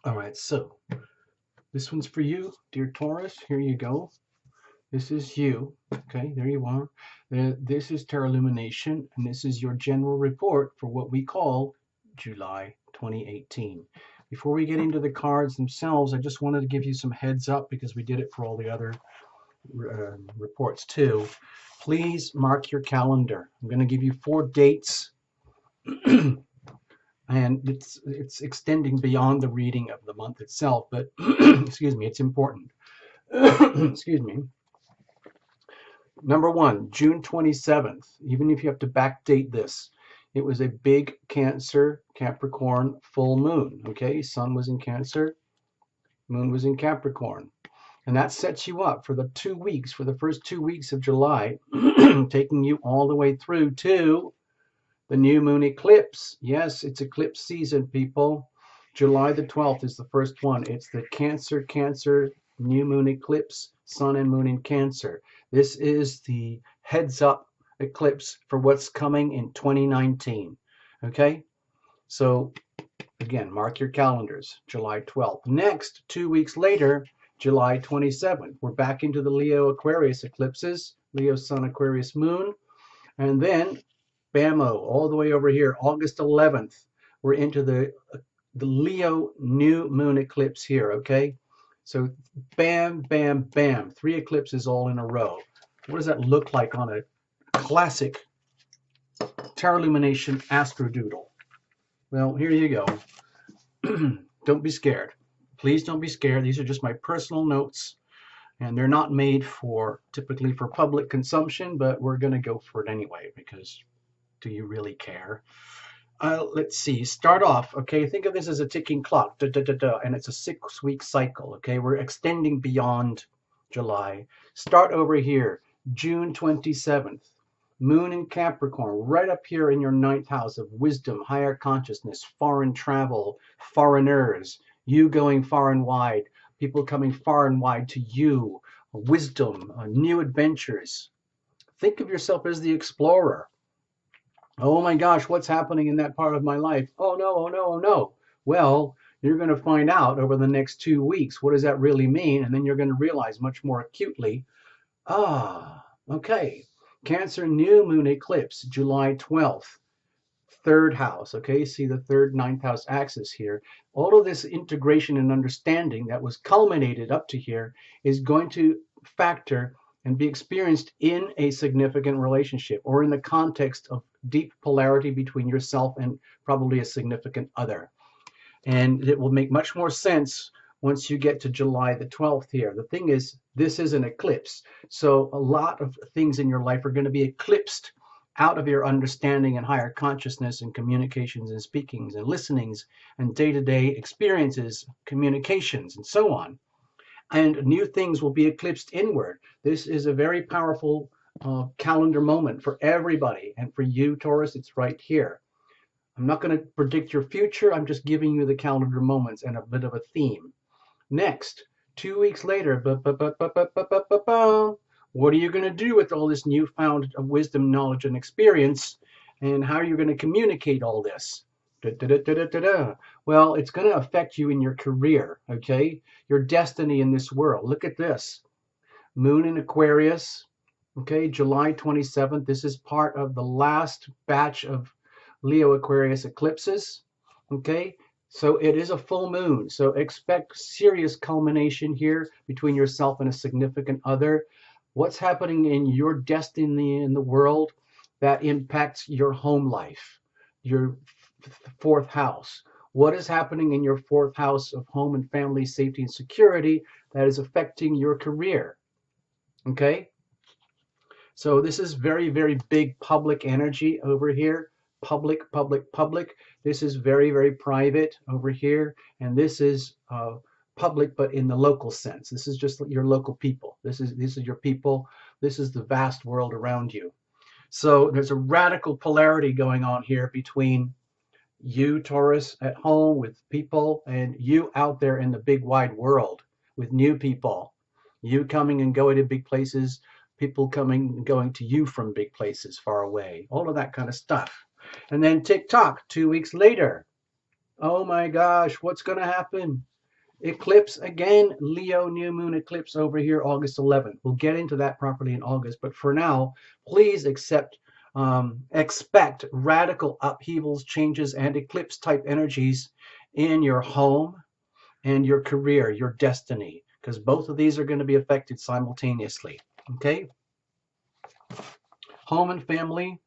All right, so this one's for you, dear Taurus. Here you go. This is you. Okay, there you are. This is Terra Lumination, and this is your general report for what we call July 2018. Before we get into the cards themselves, I just wanted to give you some heads up because we did it for all the other reports too. Please mark your calendar. I'm going to give you 4 dates, and it's extending beyond the reading of the month itself, but excuse me, it's important. Excuse me. Number 1, June 27th. Even if you have to backdate this, it was a big Cancer Capricorn full moon. Okay, Sun was in Cancer, Moon was in Capricorn. And that sets you up for the 2 weeks, for the first 2 weeks of July, taking you all the way through to the new moon eclipse. Yes, it's eclipse season, people. July the 12th is the first one. It's the Cancer new moon eclipse, Sun and Moon in Cancer. This is the heads up eclipse for what's coming in 2019. Okay? So, again, mark your calendars, July 12th. Next, 2 weeks later, July 27th. We're back into the Leo Aquarius eclipses, Leo Sun Aquarius Moon. And then, bammo, all the way over here, August 11th, we're into the Leo new moon eclipse here, okay? So bam, bam, bam, 3 eclipses all in a row. What does that look like on a classic Terra Lumination astrodoodle? Well, here you go. Don't be scared. Please don't be scared. These are just my personal notes, and they're not made typically for public consumption, but we're going to go for it anyway, because do you really care? Let's see. Start off, okay? Think of this as a ticking clock, and it's a 6-week cycle, okay? We're extending beyond July. Start over here, June 27th. Moon in Capricorn, right up here in your 9th house of wisdom, higher consciousness, foreign travel, foreigners, you going far and wide, people coming far and wide to you, wisdom, new adventures. Think of yourself as the explorer. Oh my gosh, what's happening in that part of my life? Oh no, oh no, oh no. Well, you're going to find out over the next 2 weeks. What does that really mean? And then you're going to realize much more acutely, okay. Cancer new moon eclipse, July 12th. 3rd house, okay? See the 3rd, 9th house axis here. All of this integration and understanding that was culminated up to here is going to factor and be experienced in a significant relationship or in the context of deep polarity between yourself and probably a significant other. And it will make much more sense once you get to July the 12th here. The thing is, this is an eclipse. So a lot of things in your life are going to be eclipsed out of your understanding and higher consciousness and communications and speakings and listenings and day-to-day experiences, communications, and so on. And new things will be eclipsed inward. This is a very powerful calendar moment for everybody. And for you, Taurus, it's right here. I'm not going to predict your future. I'm just giving you the calendar moments and a bit of a theme. Next, 2 weeks later, what are you going to do with all this newfound wisdom, knowledge, and experience? And how are you going to communicate all this? Well, it's going to affect you in your career, okay? Your destiny in this world. Look at this. Moon in Aquarius, okay, July 27th. This is part of the last batch of Leo Aquarius eclipses, okay? So it is a full moon. So expect serious culmination here between yourself and a significant other. What's happening in your destiny in the world that impacts your home life, your 4th house? What is happening in your 4th house of home and family safety and security that is affecting your career? Okay? So this is very, very big public energy over here. Public, public, public. This is very, very private over here. And this is public, but in the local sense. This is just your local people. This is your people. This is the vast world around you. So there's a radical polarity going on here between you, Taurus, at home with people, and you out there in the big wide world with new people. You coming and going to big places, people coming and going to you from big places far away, all of that kind of stuff. And then tick tock, 2 weeks later, Oh my gosh, what's going to happen? Eclipse again, Leo new moon eclipse over here, August 11th. We'll get into that properly in August, but for now, please expect radical upheavals, changes, and eclipse type energies in your home and your career, your destiny, because both of these are going to be affected simultaneously. Okay? Home and family,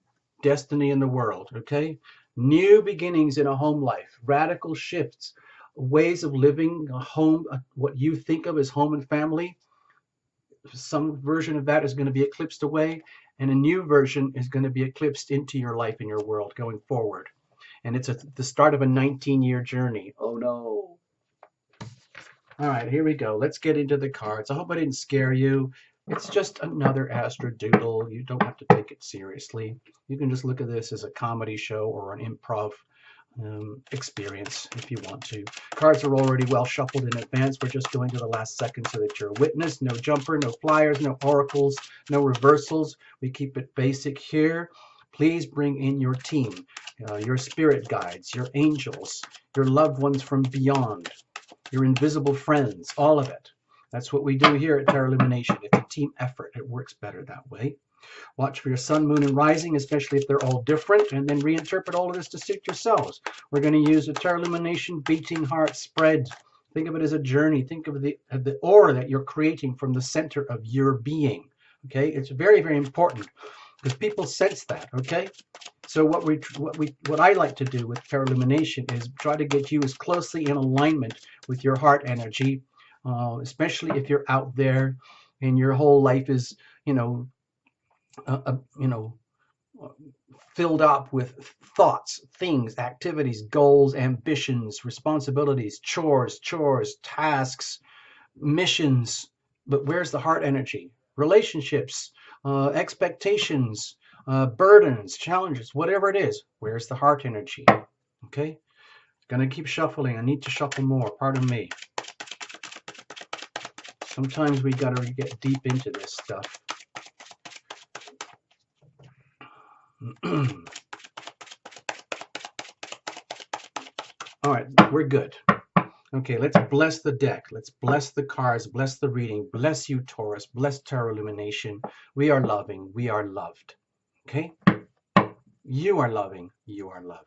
destiny in the world. Okay? New beginnings in a home life, radical shifts, ways of living a home, what you think of as home and family. Some version of that is going to be eclipsed away, and a new version is going to be eclipsed into your life and your world going forward. And it's the start of a 19-year journey. Oh no. All right, here we go. Let's get into the cards. I hope I didn't scare you. It's just another Astro Doodle. You don't have to take it seriously. You can just look at this as a comedy show or an improv experience if you want to. Cards are already well shuffled in advance. We're just going to the last second so that you're a witness. No jumper, no flyers, no oracles, no reversals. We keep it basic here. Please bring in your team, your spirit guides, your angels, your loved ones from beyond, your invisible friends, all of it. That's what we do here at Tarot Illumination. It's a team effort. It works better that way. Watch for your sun, moon, and rising, especially if they're all different, and then reinterpret all of this to suit yourselves. We're going to use a Tarot Illumination beating heart spread. Think of it as a journey. Think of the aura that you're creating from the center of your being. Okay, it's very, very important because people sense that. Okay, so what I like to do with Tarot Illumination is try to get you as closely in alignment with your heart energy, especially if you're out there and your whole life is, you know, you know, filled up with thoughts, things, activities, goals, ambitions, responsibilities, chores, tasks, missions. But where's the heart energy? Relationships, expectations, burdens, challenges, whatever it is. Where's the heart energy? Okay, gonna keep shuffling. I need to shuffle more. Pardon me. Sometimes we gotta get deep into this stuff. All right, we're good. Okay, let's bless the deck. Let's bless the cards, bless the reading. Bless you, Taurus. Bless Tarot Illumination. We are loving. We are loved. Okay? You are loving. You are loved.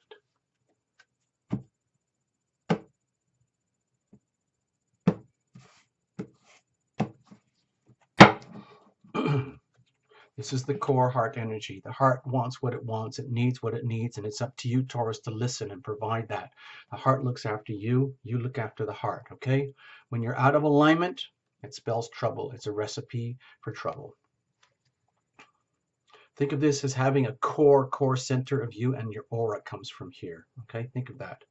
This is the core heart energy. The heart wants what it wants. It needs what it needs. And it's up to you, Taurus, to listen and provide that. The heart looks after you. You look after the heart. Okay? When you're out of alignment, it spells trouble. It's a recipe for trouble. Think of this as having a core center of you, and your aura comes from here. Okay, think of that.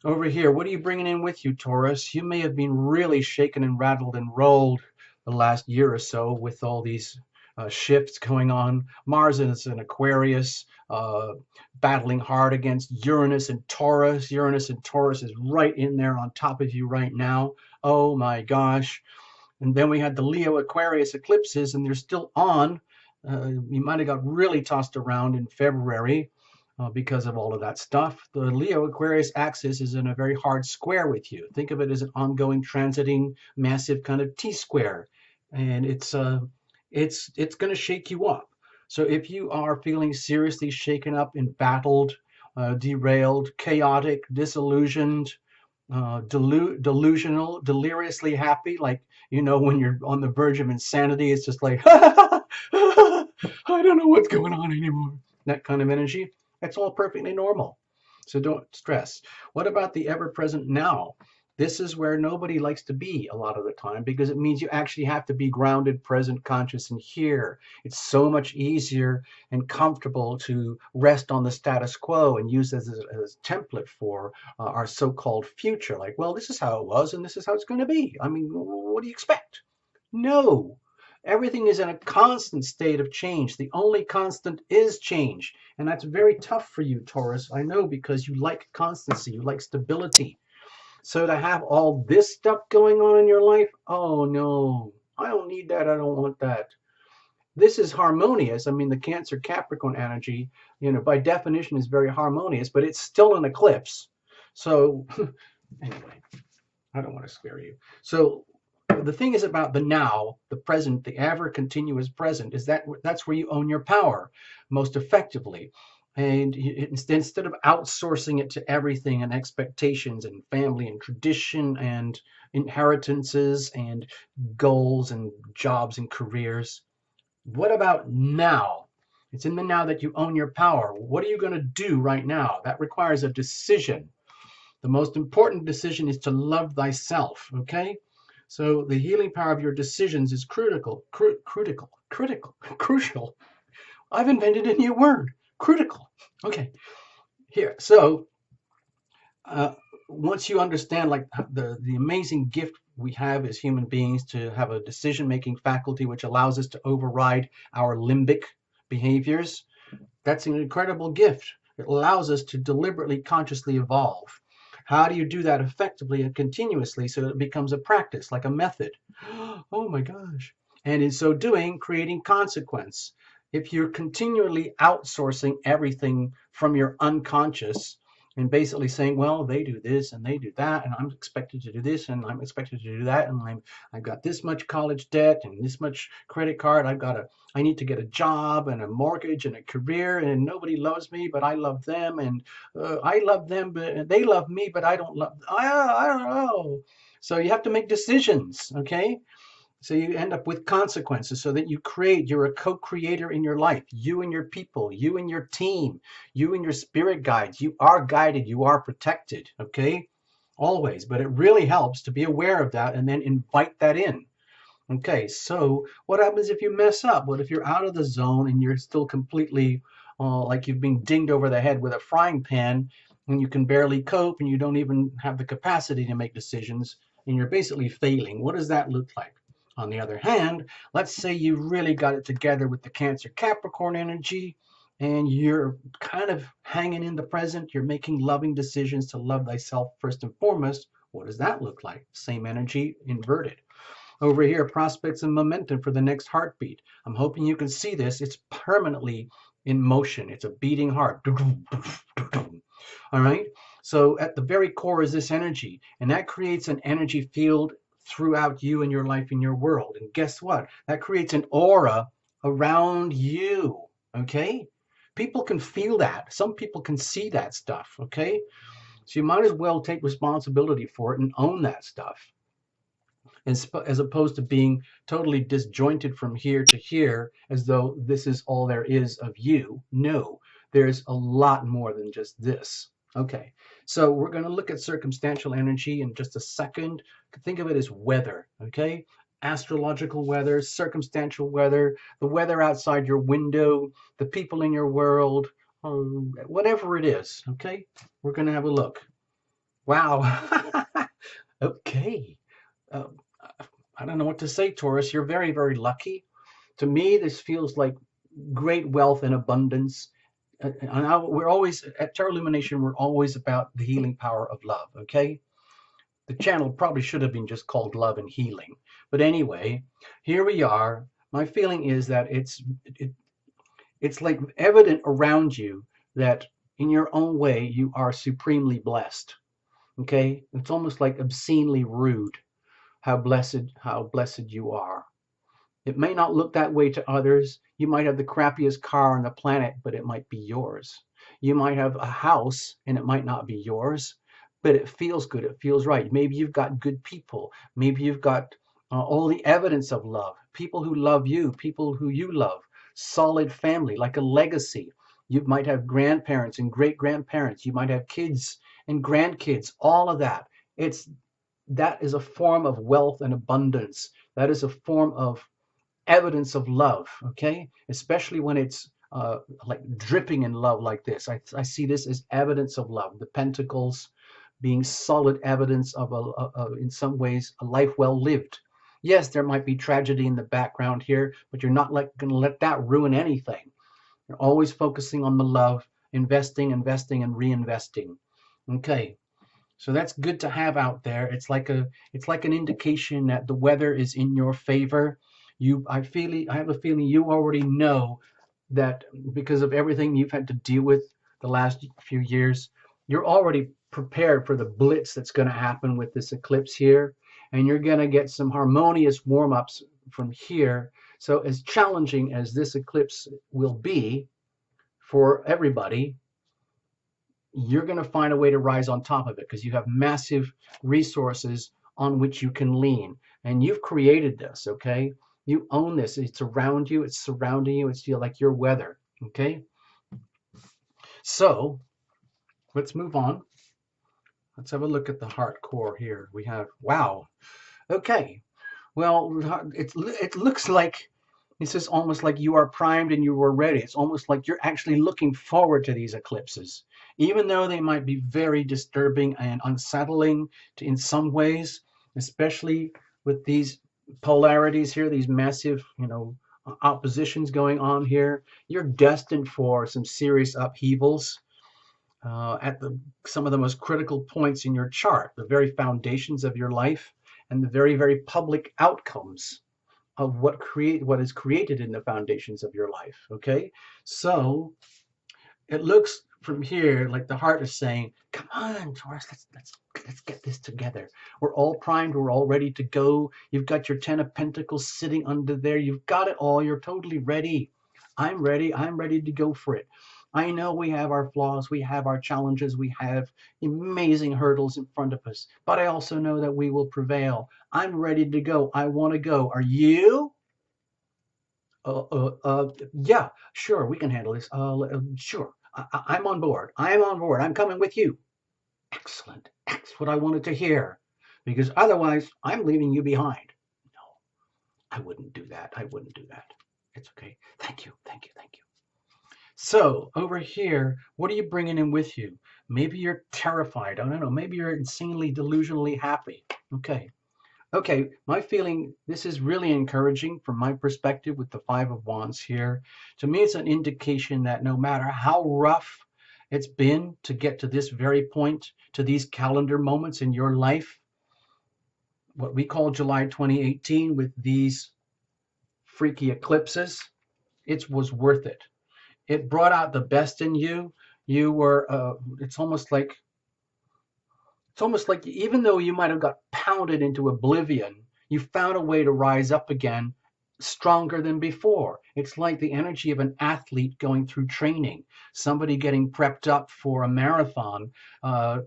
Over here, what are you bringing in with you, Taurus? You may have been really shaken and rattled and rolled the last year or so with all these shifts going on. Mars is in Aquarius, battling hard against Uranus and Taurus. Uranus and Taurus is right in there on top of you right now. Oh my gosh. And then we had the Leo Aquarius eclipses, and they're still on. You might have got really tossed around in February because of all of that stuff. The Leo Aquarius axis is in a very hard square with you. Think of it as an ongoing transiting massive kind of T-square, and it's going to shake you up. So if you are feeling seriously shaken up, embattled, derailed, chaotic, disillusioned, delusional, deliriously happy, like, you know, when you're on the verge of insanity, it's just like, I don't know what's going on anymore. That kind of energy, that's all perfectly normal. So don't stress. What about the ever-present now? This is where nobody likes to be a lot of the time, because it means you actually have to be grounded, present, conscious, and here. It's so much easier and comfortable to rest on the status quo and use this as a template for our so-called future. Like, well, this is how it was, and this is how it's going to be. I mean, what do you expect? No. Everything is in a constant state of change. The only constant is change. And that's very tough for you, Taurus. I know, because you like constancy, you like stability. So to have all this stuff going on in your life, oh no, I don't need that. I don't want that. This is harmonious. I mean, the Cancer Capricorn energy, by definition is very harmonious, but it's still an eclipse. So anyway, I don't want to scare you. So the thing is about the now, the present, the ever continuous present, is that's where you own your power most effectively. And instead of outsourcing it to everything and expectations and family and tradition and inheritances and goals and jobs and careers, what about now? It's in the now that you own your power. What are you going to do right now? That requires a decision. The most important decision is to love thyself, okay? So the healing power of your decisions is crucial. I've invented a new word, critical. Okay, here. So uh, once you understand like the amazing gift we have as human beings to have a decision-making faculty which allows us to override our limbic behaviors, that's an incredible gift. It allows us to deliberately, consciously evolve. How do you do that effectively and continuously so it becomes a practice, like a method? Oh my gosh. And in so doing, creating consequence. If you're continually outsourcing everything from your unconscious and basically saying, well, they do this and they do that, and I'm expected to do this and I'm expected to do that, and I've got this much college debt and this much credit card, I need to get a job and a mortgage and a career, and nobody loves me, but I love them, and I love them, but they love me, but I don't love. I don't know. So you have to make decisions, okay? So you end up with consequences so that you're a co-creator in your life, you and your people, you and your team, you and your spirit guides. You are guided, you are protected, okay? Always. But it really helps to be aware of that and then invite that in. Okay, so what happens if you mess up? What if you're out of the zone and you're still completely like you've been dinged over the head with a frying pan and you can barely cope and you don't even have the capacity to make decisions and you're basically failing? What does that look like? On the other hand, let's say you really got it together with the Cancer Capricorn energy and you're kind of hanging in the present. You're making loving decisions to love thyself first and foremost. What does that look like? Same energy inverted. Over here, prospects and momentum for the next heartbeat. I'm hoping you can see this. It's permanently in motion. It's a beating heart. All right. So at the very core is this energy, and that creates an energy field throughout you and your life in your world. And guess what? That creates an aura around you. Okay. People can feel that. Some people can see that stuff. Okay. So you might as well take responsibility for it and own that stuff as opposed to being totally disjointed from here to here as though this is all there is of you. No, there's a lot more than just this. Okay, so we're going to look at circumstantial energy in just a second. Think of it as weather, okay? Astrological weather, circumstantial weather, the weather outside your window, the people in your world, whatever it is, okay? We're going to have a look. Wow. Okay. Uh, I don't know what to say, Taurus. You're very, very lucky. To me, this feels like great wealth and abundance. We're always, at Tarot Illumination, we're always about the healing power of love, okay? The channel probably should have been just called Love and Healing. But anyway, here we are. My feeling is that it's like evident around you that in your own way, you are supremely blessed, okay? It's almost like obscenely rude how blessed you are. It may not look that way to others. You might have the crappiest car on the planet, but it might be yours. You might have a house and it might not be yours, but it feels good. It feels right. Maybe you've got good people. Maybe you've got all the evidence of love, people who love you, people who you love, solid family, like a legacy. You might have grandparents and great grandparents. You might have kids and grandkids, all of that. That is a form of wealth and abundance. That is a form of evidence of love, okay? Especially when it's like dripping in love like this. I see this as evidence of love. The pentacles being solid evidence of, in some ways, a life well lived. Yes, there might be tragedy in the background here, but you're not going to let that ruin anything. You're always focusing on the love, investing, and reinvesting. Okay. So that's good to have out there. It's like an indication that the weather is in your favor. I have a feeling you already know that because of everything you've had to deal with the last few years, you're already prepared for the blitz that's going to happen with this eclipse here, and you're going to get some harmonious warm-ups from here. So as challenging as this eclipse will be for everybody, you're going to find a way to rise on top of it because you have massive resources on which you can lean. And you've created this, okay? You own this. It's around you. It's surrounding you. It's like your weather, okay? So let's move on. Let's have a look at the heart core here. We have, wow. Okay. Well, it looks like this is almost like you are primed and you are ready. It's almost like you're actually looking forward to these eclipses, even though they might be very disturbing and unsettling in some ways, especially with these polarities here, these massive, oppositions going on here. You're destined for some serious upheavals at some of the most critical points in your chart, the very foundations of your life, and the very, very public outcomes of what is created in the foundations of your life. Okay, so it looks from here like the heart is saying, "Come on, Taurus, let's get this together. We're all primed. We're all ready to go. You've got your 10 of Pentacles sitting under there. You've got it all. You're totally ready. I'm ready. I'm ready to go for it. I know we have our flaws, we have our challenges, we have amazing hurdles in front of us, but I also know that we will prevail. I'm ready to go. I want to go. Are you? Yeah, sure, we can handle this. Sure, I'm on board. I'm on board. I'm coming with you. Excellent. That's what I wanted to hear, because otherwise I'm leaving you behind. No, I wouldn't do that. I wouldn't do that. It's okay. Thank you. Thank you. Thank you. So over here, what are you bringing in with you? Maybe you're terrified. I don't know. Maybe you're insanely delusionally happy. Okay. Okay. My feeling, this is really encouraging from my perspective with the Five of Wands here. To me, it's an indication that no matter how rough it's been to get to this very point, to these calendar moments in your life, what we call July 2018 with these freaky eclipses, it was worth it. It brought out the best in you. You were, it's almost like even though you might have got pounded into oblivion, you found a way to rise up again stronger than before. It's like the energy of an athlete going through training, somebody getting prepped up for a marathon,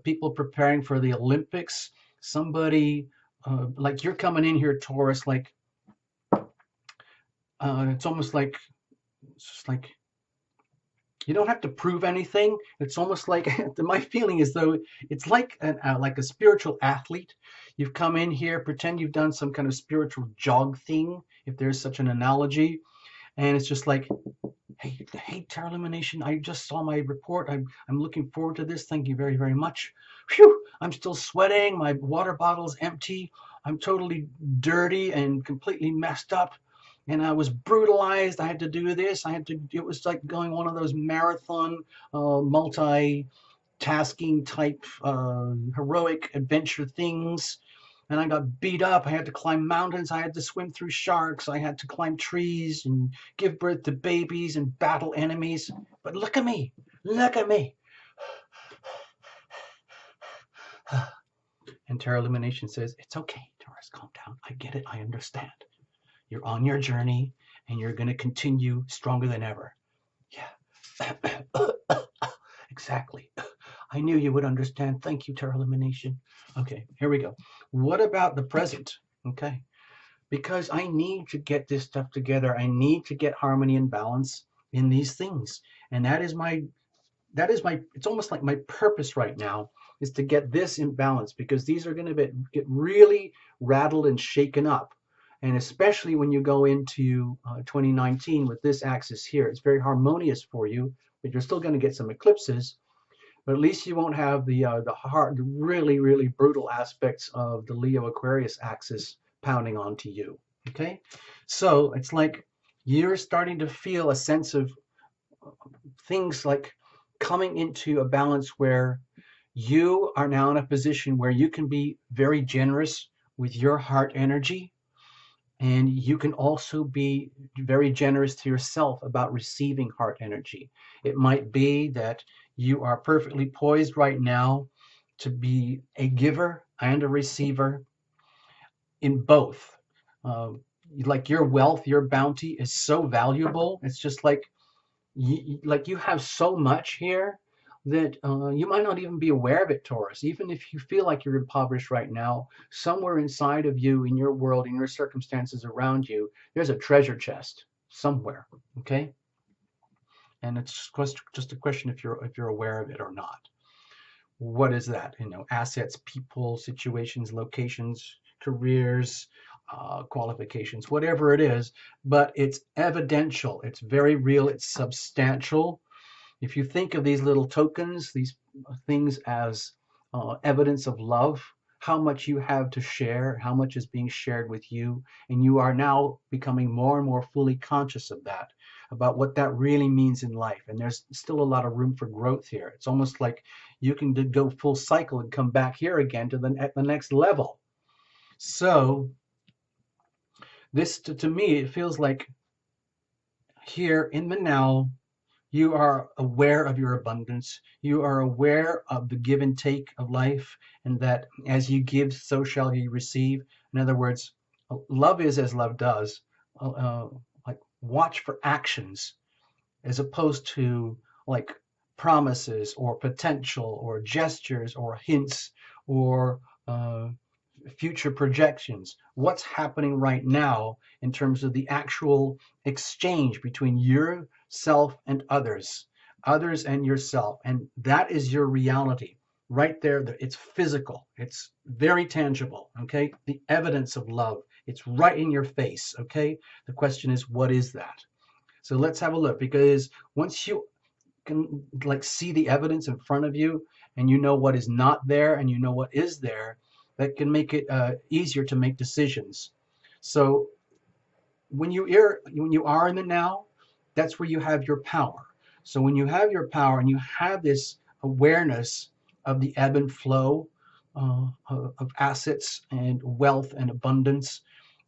people preparing for the Olympics, somebody like you're coming in here, Taurus, like it's almost like, it's just like, you don't have to prove anything. It's almost like my feeling is though it's like a spiritual athlete. You've come in here, pretend you've done some kind of spiritual jog thing, if there's such an analogy, and it's just like, hey, Terra Lumination, I just saw my report. I'm looking forward to this. Thank you very, very much. Phew, I'm still sweating. My water bottle's empty. I'm totally dirty and completely messed up. And I was brutalized. I had to do this. It was like going one of those marathon, multitasking type, heroic adventure things. And I got beat up. I had to climb mountains. I had to swim through sharks. I had to climb trees and give birth to babies and battle enemies. But look at me. Look at me. And Terra Illumination says, it's okay, Taurus, calm down. I get it. I understand. You're on your journey, and you're going to continue stronger than ever. Yeah, exactly. I knew you would understand. Thank you, Terra Illumination. Okay, here we go. What about the present? Okay, because I need to get this stuff together. I need to get harmony and balance in these things, and that is my. It's almost like my purpose right now is to get this in balance, because these are going to get really rattled and shaken up. And especially when you go into 2019 with this axis here, it's very harmonious for you, but you're still going to get some eclipses. But at least you won't have the really, really brutal aspects of the Leo Aquarius axis pounding onto you. Okay, so it's like you're starting to feel a sense of things like coming into a balance where you are now in a position where you can be very generous with your heart energy. And you can also be very generous to yourself about receiving heart energy. It might be that you are perfectly poised right now to be a giver and a receiver in both. Um, like your wealth, your bounty is so valuable. It's just like you have so much here that you might not even be aware of it, Taurus. Even if you feel like you're impoverished right now, somewhere inside of you, in your world, in your circumstances around you, there's a treasure chest somewhere. Okay, and it's just a question if you're aware of it or not. What is that? You know, assets, people, situations, locations, careers, qualifications, whatever it is. But it's evidential. It's very real. It's substantial. If you think of these little tokens, these things as evidence of love, how much you have to share, how much is being shared with you, and you are now becoming more and more fully conscious of that, about what that really means in life. And there's still a lot of room for growth here. It's almost like you can go full cycle and come back here again to at the next level. So this, to me, it feels like here in the now, you are aware of your abundance. You are aware of the give and take of life, and that as you give, so shall you receive. In other words, love is as love does. Like watch for actions as opposed to like promises or potential or gestures or hints or future projections. What's happening right now in terms of the actual exchange between yourself and others and yourself. And that is your reality right there. It's physical, it's very tangible. Okay. The evidence of love, it's right in your face. Okay. The question is, what is that? So let's have a look, because once you can like see the evidence in front of you and you know what is not there and you know what is there, that can make it easier to make decisions. So when you are in the now, that's where you have your power. So when you have your power and you have this awareness of the ebb and flow of assets and wealth and abundance,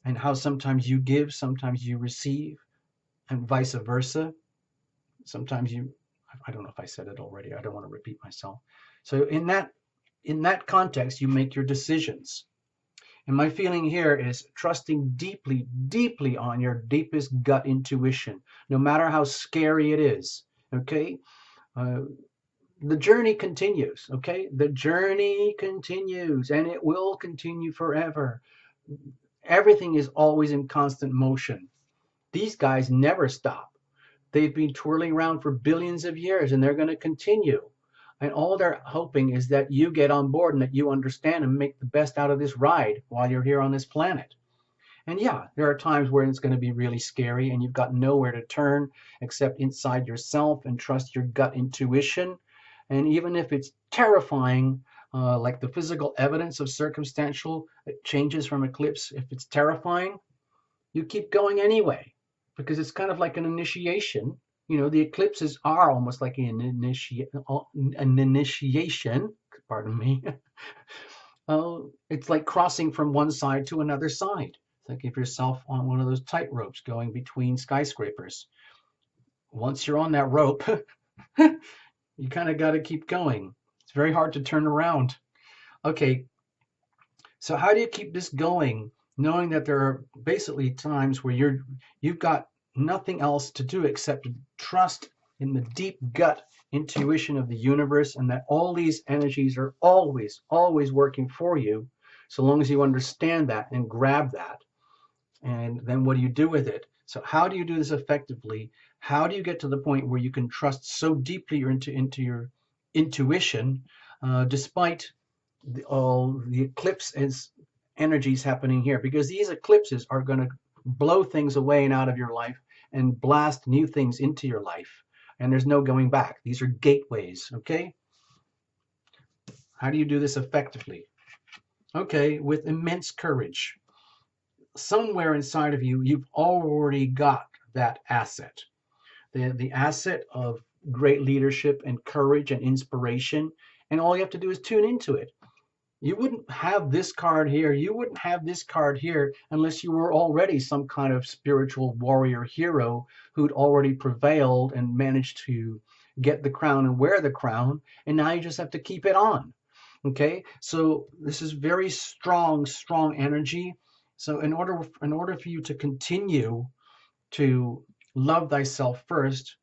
and how sometimes you give, sometimes you receive, and vice versa. Sometimes you, I don't know if I said it already. I don't want to repeat myself. So in that context, you make your decisions. And my feeling here is trusting deeply, deeply on your deepest gut intuition, no matter how scary it is. Okay. Uh, the journey continues. Okay. The journey continues and it will continue forever. Everything is always in constant motion. These guys never stop. They've been twirling around for billions of years and they're going to continue. And all they're hoping is that you get on board and that you understand and make the best out of this ride while you're here on this planet. And yeah, there are times where it's going to be really scary and you've got nowhere to turn except inside yourself and trust your gut intuition. And even if it's terrifying, like the physical evidence of circumstantial changes from eclipse, if it's terrifying, you keep going anyway, because it's kind of like an initiation. You know, the eclipses are almost like an initiation, pardon me. It's like crossing from one side to another side. Think of yourself on one of those tight ropes going between skyscrapers. Once you're on that rope, you kind of got to keep going. It's very hard to turn around. Okay, so how do you keep this going, knowing that there are basically times where you've got nothing else to do except to trust in the deep gut intuition of the universe, and that all these energies are always, always working for you, so long as you understand that and grab that. And then what do you do with it? So how do you do this effectively? How do you get to the point where you can trust so deeply into your intuition, despite all the eclipse energies happening here? Because these eclipses are going to blow things away and out of your life and blast new things into your life. And there's no going back. These are gateways, okay? How do you do this effectively? Okay, with immense courage. Somewhere inside of you, you've already got that asset. The asset of great leadership and courage and inspiration. And all you have to do is tune into it. You wouldn't have this card here. You wouldn't have this card here unless you were already some kind of spiritual warrior hero who'd already prevailed and managed to get the crown and wear the crown. And now you just have to keep it on. Okay, so this is very strong, strong energy. So in order for you to continue to love thyself first,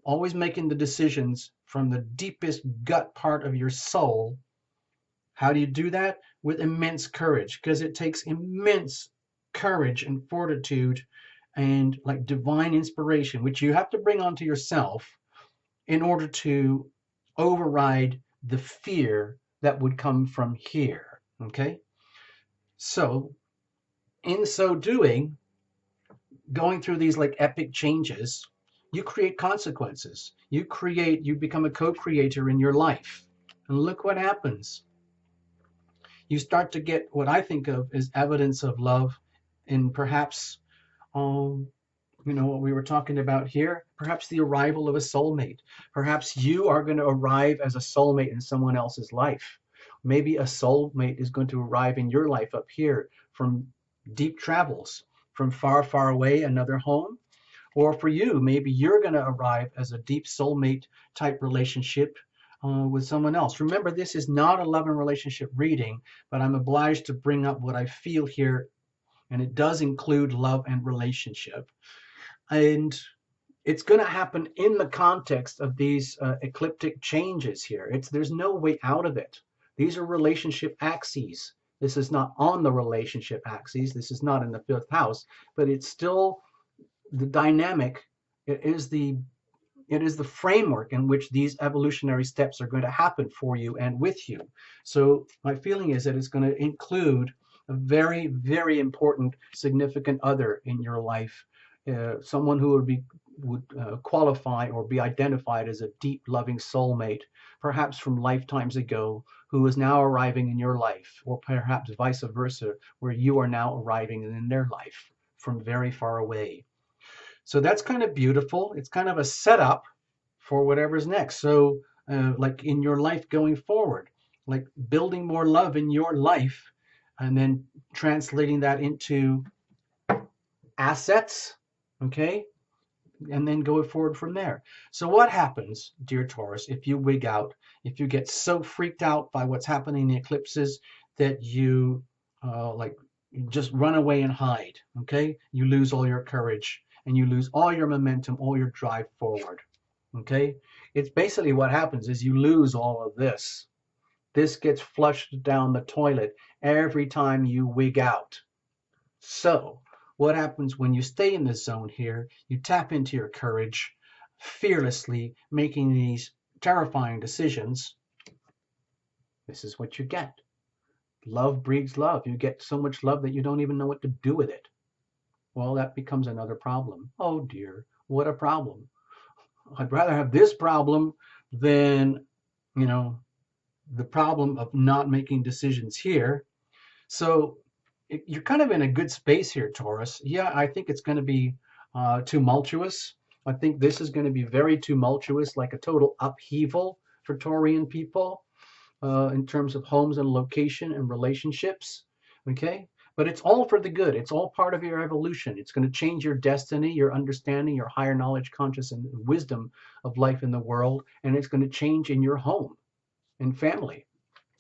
always making the decisions from the deepest gut part of your soul. How do you do that? With immense courage, because it takes immense courage and fortitude and like divine inspiration, which you have to bring onto yourself in order to override the fear that would come from here. Okay? So, in so doing, going through these like epic changes, you create consequences. You become a co creator in your life. And look what happens. You start to get what I think of as evidence of love in perhaps, um, what we were talking about here, perhaps the arrival of a soulmate. Perhaps you are going to arrive as a soulmate in someone else's life. Maybe a soulmate is going to arrive in your life up here from deep travels, from far, far away, another home. Or for you, maybe you're going to arrive as a deep soulmate type relationship with someone else. Remember, this is not a love and relationship reading, but I'm obliged to bring up what I feel here, and it does include love and relationship. And it's going to happen in the context of these ecliptic changes here. There's no way out of it. These are relationship axes. This is not on the relationship axes. This is not in the fifth house, but it's still the dynamic. It is the framework in which these evolutionary steps are going to happen for you and with you. So my feeling is that it's going to include a very, very important, significant other in your life, someone who would qualify or be identified as a deep, loving soulmate, perhaps from lifetimes ago, who is now arriving in your life, or perhaps vice versa, where you are now arriving in their life from very far away. So that's kind of beautiful. It's kind of a setup for whatever's next. So, like in your life going forward, like building more love in your life and then translating that into assets, okay? And then go forward from there. So, what happens, dear Taurus, if you wig out, if you get so freaked out by what's happening in the eclipses that you like just run away and hide, okay? You lose all your courage and you lose all your momentum, all your drive forward, okay? It's basically what happens is you lose all of this. This gets flushed down the toilet every time you wig out. So, what happens when you stay in the zone here? You tap into your courage, fearlessly making these terrifying decisions. This is what you get. Love breeds love. You get so much love that you don't even know what to do with it. Well, that becomes another problem. Oh dear, what a problem. I'd rather have this problem than, the problem of not making decisions here. So you're kind of in a good space here, Taurus. Yeah, I think it's going to be tumultuous. I think this is going to be very tumultuous, like a total upheaval for Taurian people in terms of homes and location and relationships. Okay? But it's all for the good. It's all part of your evolution. It's going to change your destiny, your understanding, your higher knowledge, conscious, and wisdom of life in the world. And it's going to change in your home and family.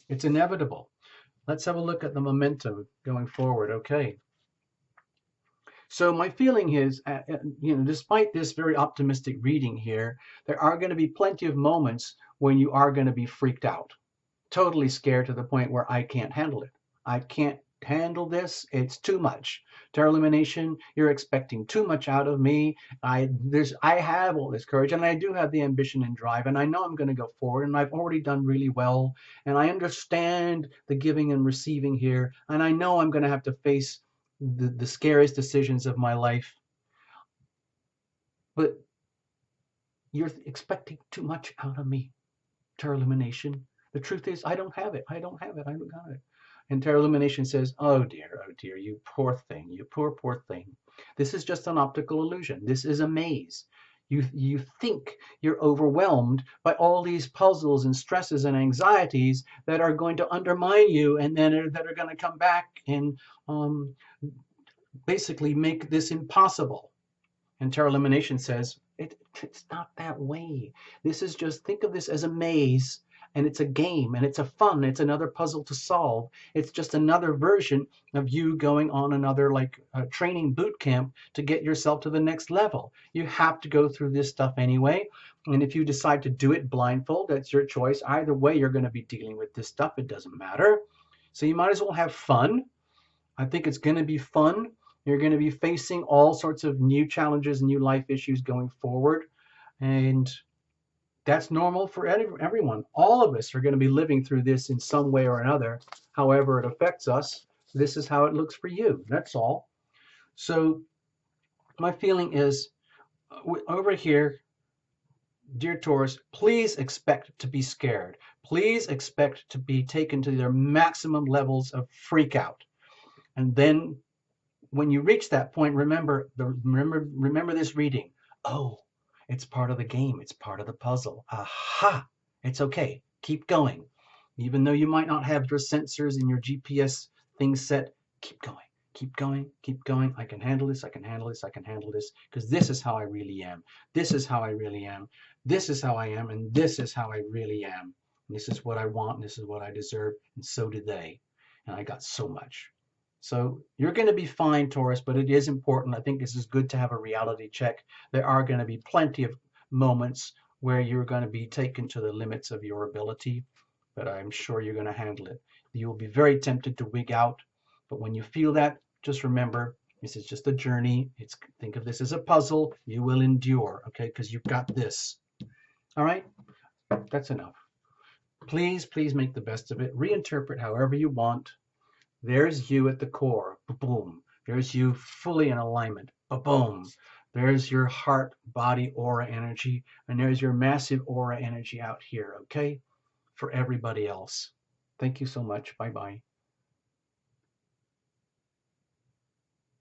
It's inevitable. Let's have a look at the momentum going forward. Okay. So my feeling is, despite this very optimistic reading here, there are going to be plenty of moments when you are going to be freaked out, totally scared to the point where I can't handle it. I can't handle this. It's too much. Terra Illumination, you're expecting too much out of me. I have all this courage, and I do have the ambition and drive, and I know I'm going to go forward, and I've already done really well, and I understand the giving and receiving here, and I know I'm going to have to face the scariest decisions of my life. But you're expecting too much out of me, Terra Illumination. The truth is, I don't have it. I don't have it. I don't got it. And Terra Illumination says, oh dear, you poor thing, you poor thing. This is just an optical illusion. This is a maze. You think you're overwhelmed by all these puzzles and stresses and anxieties that are going to undermine you, and then that are going to come back and um, basically make this impossible. And Tarot Illumination says, it's not that way. This is just, think of this as a maze, and it's a game, and it's a fun, it's another puzzle to solve. It's just another version of you going on another training boot camp to get yourself to the next level. You have to go through this stuff anyway. And if you decide to do it blindfold, that's your choice. Either way, you're going to be dealing with this stuff. It doesn't matter. So you might as well have fun. I think it's going to be fun. You're going to be facing all sorts of new challenges, new life issues going forward. And that's normal for everyone. All of us are going to be living through this in some way or another. However it affects us, this is how it looks for you. That's all. So my feeling is over here, dear Taurus, please expect to be scared. Please expect to be taken to their maximum levels of freak out. And then when you reach that point, remember this reading. Oh, it's part of the game. It's part of the puzzle. Aha! It's okay. Keep going. Even though you might not have your sensors and your GPS things set, keep going. Keep going. Keep going. I can handle this. I can handle this. I can handle this. Because this is how I really am. This is how I really am. This is how I am. And this is how I really am. And this is what I want. And this is what I deserve. And so did they. And I got so much. So you're going to be fine, Taurus, but it is important. I think this is good to have a reality check. There are going to be plenty of moments where you're going to be taken to the limits of your ability, but I'm sure you're going to handle it. You'll be very tempted to wig out, but when you feel that, just remember, this is just a journey. Think of this as a puzzle. You will endure, okay, because you've got this. All right, that's enough. Please, please make the best of it. Reinterpret however you want. There's you at the core, boom. There's you fully in alignment, boom. There's your heart, body, aura energy, and there's your massive aura energy out here, okay? For everybody else. Thank you so much. Bye-bye.